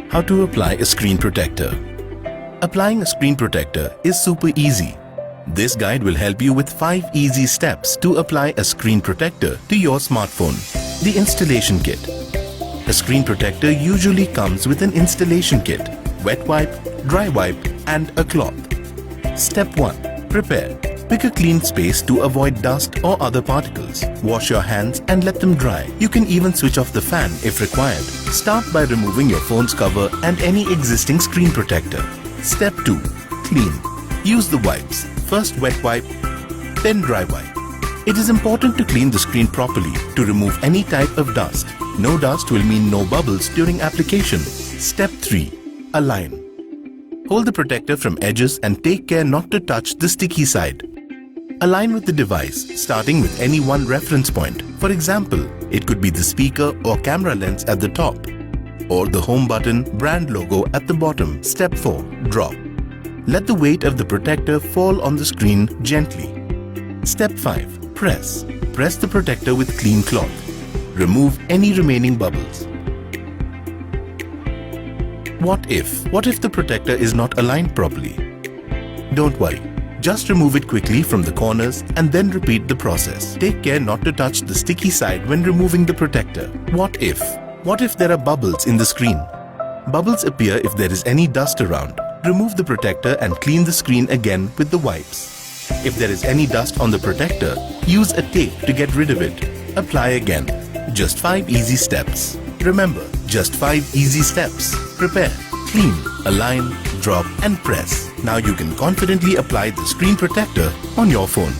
How to apply a screen protector. Applying a screen protector is super easy. This guide will help you with 5 easy steps to apply a screen protector to your smartphone. The installation kit. A screen protector usually comes with an installation kit, wet wipe, dry wipe and a cloth. Step 1. Prepare. Pick a clean space to avoid dust or other particles. Wash your hands and let them dry. You can even switch off the fan if required. Start by removing your phone's cover and any existing screen protector. Step 2. Clean. Use the wipes. First wet wipe, then dry wipe. It is important to clean the screen properly to remove any type of dust. No dust will mean no bubbles during application. Step 3. Align. Hold the protector from edges and take care not to touch the sticky side. Align with the device, starting with any one reference point. For example, it could be the speaker or camera lens at the top, or the home button brand logo at the bottom. Step 4. Drop. Let the weight of the protector fall on the screen gently. Step 5. Press. Press the protector with clean cloth. Remove any remaining bubbles. What if the protector is not aligned properly? Don't worry. Just remove it quickly from the corners and then repeat the process. Take care not to touch the sticky side when removing the protector. What if there are bubbles in the screen? Bubbles appear if there is any dust around. Remove the protector and clean the screen again with the wipes. If there is any dust on the protector, use a tape to get rid of it. Apply again. Just 5 easy steps. Remember, just 5 easy steps. Prepare, clean, align, drop and press. Now you can confidently apply the screen protector on your phone.